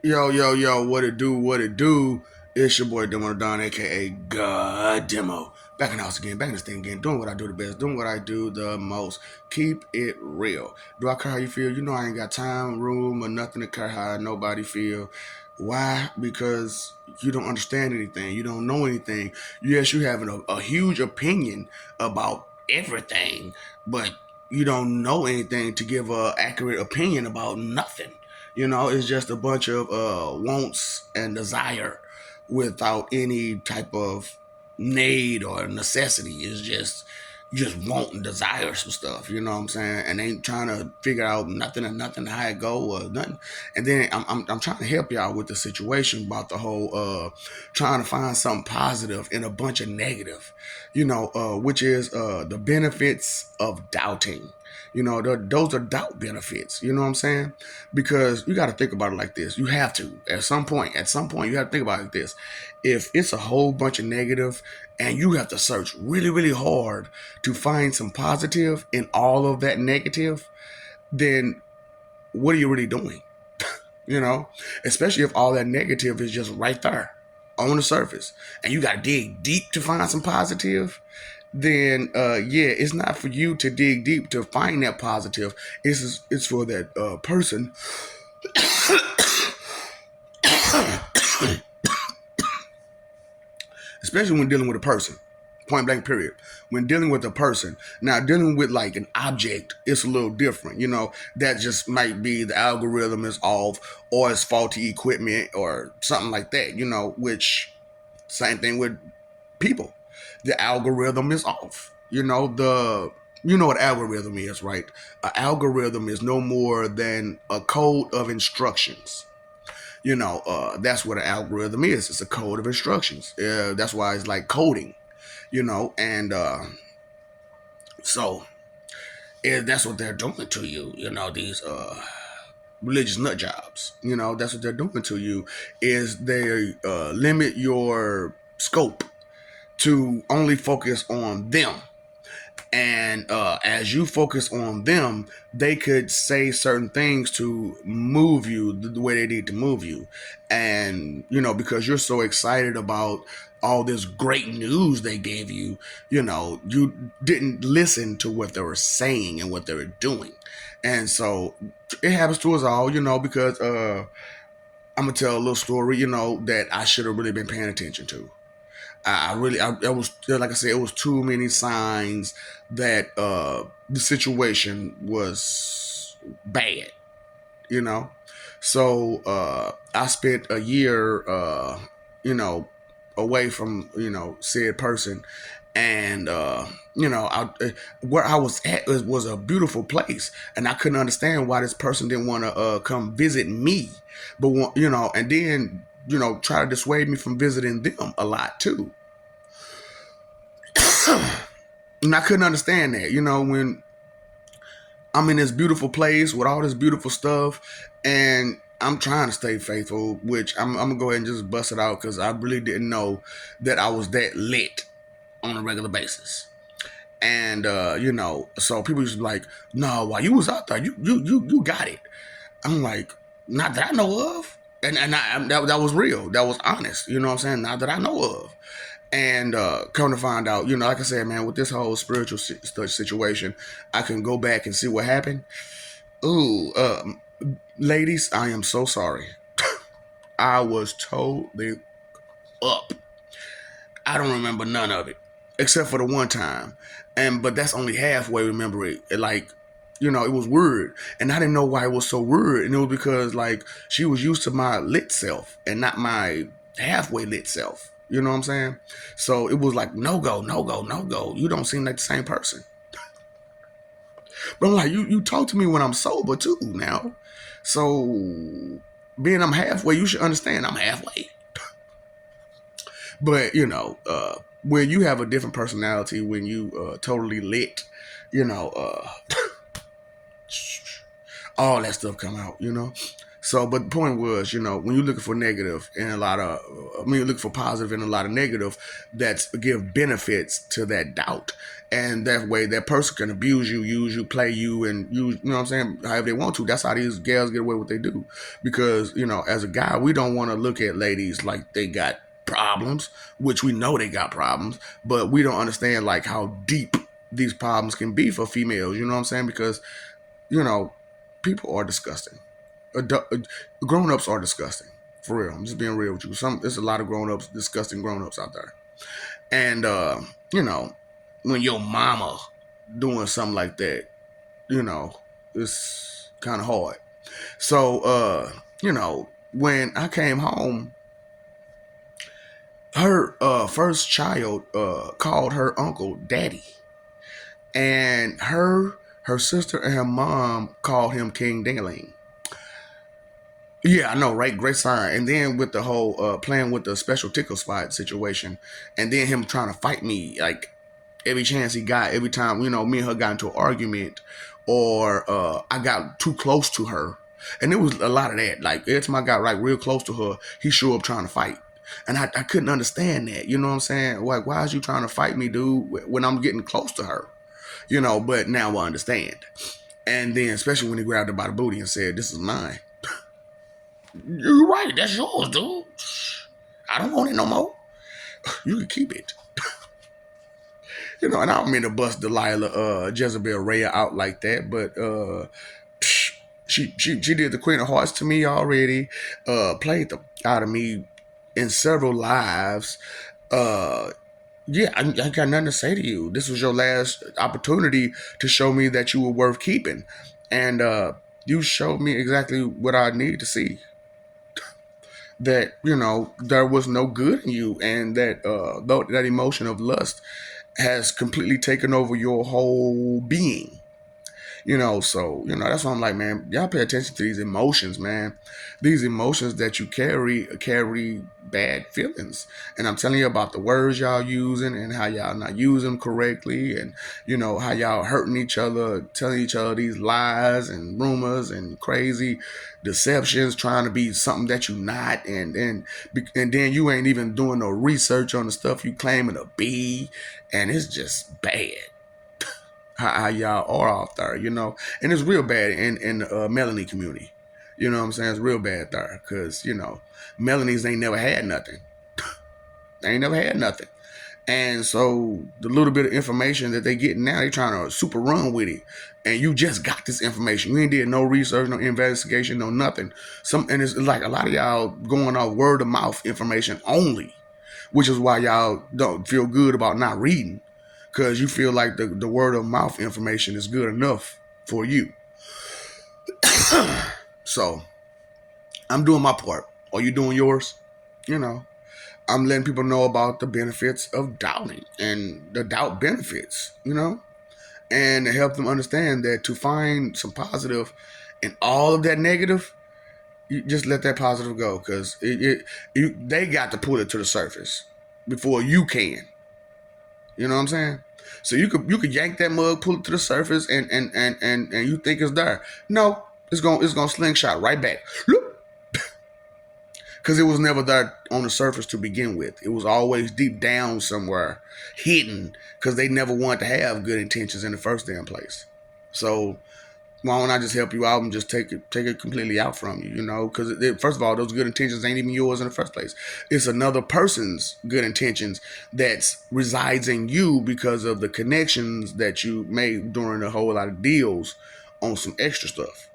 Yo, yo, yo, what it do, what it do? It's your boy Demo Don, aka God Demo. Back in the house again, back in this thing again, doing what I do the best, doing what I do the most. Keep it real. Do I care how you feel? You know I ain't got time, room, or nothing to care how nobody feel. Why? Because you don't understand anything. You don't know anything. Yes, you have a huge opinion about everything, but you don't know anything to give a accurate opinion about nothing. It's just a bunch of wants and desire without any type of need or necessity. It's just you just want and desire some stuff, you know what I'm saying? And ain't trying to figure out nothing and nothing how it go or nothing. And then I'm trying to help y'all with the situation about the whole trying to find something positive in a bunch of negative, which is the benefits of doubting. Those are doubt benefits. You know what I'm saying? Because you got to think about it like this. You have to at some point you have to think about it like this. If it's a whole bunch of negative and you have to search really really hard to find some positive in all of that negative, then what are you really doing? you know Especially if all that negative is just right there on the surface and you got to dig deep to find some positive. Then yeah, it's not for you to dig deep to find that positive. It's for that person. Especially when dealing with a person. Point blank, period. When dealing with a person, now dealing with like an object, it's a little different. That just might be the algorithm is off, or it's faulty equipment, or something like that. Which same thing with people. The algorithm is off. You know what algorithm is, right? An algorithm is no more than a code of instructions. That's what an algorithm is. It's a code of instructions. That's why it's like coding. And so that's what they're doing to you. These religious nut jobs. That's what they're doing to you. Is they limit your scope to only focus on them. And as you focus on them, they could say certain things to move you the way they need to move you. And, because you're so excited about all this great news they gave you, you didn't listen to what they were saying and what they were doing. And so it happens to us all, because I'm going to tell a little story, that I should have really been paying attention to. It was like I said, it was too many signs that the situation was bad, you know. So I spent a year, you know, away from said person, and where I was at was a beautiful place, and I couldn't understand why this person didn't want to come visit me, but and then try to dissuade me from visiting them a lot too. And I couldn't understand that, when I'm in this beautiful place with all this beautiful stuff, and I'm trying to stay faithful, which I'm gonna go ahead and just bust it out because I really didn't know that I was that lit on a regular basis. And so people used to be like, "No, while you was out there, you got it." I'm like, "Not that I know of," that was real, that was honest. You know what I'm saying? Not that I know of. And come to find out, like I said, man, with this whole spiritual situation, I can go back and see what happened. Ooh, ladies, I am so sorry. I was totally up. I don't remember none of it except for the one time, but that's only halfway remember it. It was weird, and I didn't know why it was so weird, and it was because like she was used to my lit self and not my halfway lit self. You know what I'm saying? So it was like no go, no go, no go. You don't seem like the same person. But I'm like, you talk to me when I'm sober too now. So being I'm halfway, you should understand I'm halfway. But when you have a different personality, when you totally lit, you know, all that stuff come out. So, but the point was, when you're looking for negative and a lot of, you're looking for positive and a lot of negative, that's give benefits to that doubt. And that way, that person can abuse you, use you, play you, and use, what I'm saying, however they want to. That's how these gals get away with what they do. Because, as a guy, we don't want to look at ladies like they got problems, which we know they got problems, but we don't understand like how deep these problems can be for females. You know what I'm saying? Because, people are disgusting. Grown-ups are disgusting. For real. I'm just being real with you. There's a lot of grown-ups, disgusting grown-ups out there. And, when your mama doing something like that, it's kind of hard. So, when I came home, her first child called her uncle daddy. And her sister and her mom called him King Dingaling. Yeah, I know, right? Great sign. And then with the whole playing with the special tickle spot situation, and then him trying to fight me like every chance he got, every time, me and her got into an argument, or I got too close to her. And it was a lot of that. Like every time I got like real close to her, he showed up trying to fight. And I couldn't understand that. You know what I'm saying? Like, why is you trying to fight me, dude, when I'm getting close to her? But now I understand. And then especially when he grabbed her by the booty and said, "This is mine." You're right. That's yours, dude. I don't want it no more. You can keep it. And I don't mean to bust Delilah, Jezebel Rhea out like that, but she did the Queen of Hearts to me already. Played the out of me in several lives. Yeah, I got nothing to say to you. This was your last opportunity to show me that you were worth keeping, and you showed me exactly what I need to see. That there was no good in you, and that that emotion of lust has completely taken over your whole being. So that's why I'm like, man, y'all pay attention to these emotions, man. These emotions that you carry bad feelings. And I'm telling you about the words y'all using and how y'all not use them correctly, and how y'all hurting each other, telling each other these lies and rumors and crazy deceptions, trying to be something that you're not, and then you ain't even doing no research on the stuff you claiming to be, and it's just bad. How y'all are out there, and it's real bad in the Melanie community. You know what I'm saying? It's real bad there because Melanies ain't never had nothing. They ain't never had nothing, and so the little bit of information that they get now, they trying to super run with it. And you just got this information. You ain't did no research, no investigation, no nothing. And it's like a lot of y'all going off word of mouth information only, which is why y'all don't feel good about not reading. Because you feel like the word of mouth information is good enough for you. So, I'm doing my part. Are you doing yours? I'm letting people know about the benefits of doubting and the doubt benefits, and to help them understand that to find some positive in all of that negative, you just let that positive go, because they got to pull it to the surface before you can. You know what I'm saying? So you could yank that mug, pull it to the surface, and you think it's there. No, it's gonna slingshot right back. Because it was never there on the surface to begin with. It was always deep down somewhere, hidden, because they never wanted to have good intentions in the first damn place. So why don't I just help you out and just take it completely out from you, Because first of all, those good intentions ain't even yours in the first place. It's another person's good intentions that resides in you because of the connections that you made during a whole lot of deals on some extra stuff.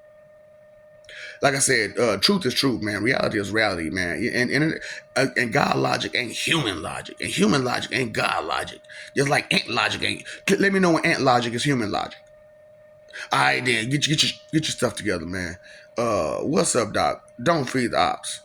Like I said, truth is truth, man. Reality is reality, man. And God logic ain't human logic, and human logic ain't God logic. Just like ant logic ain't. Let me know when ant logic is human logic. All right, then get your stuff together, man. What's up, Doc? Don't feed the ops.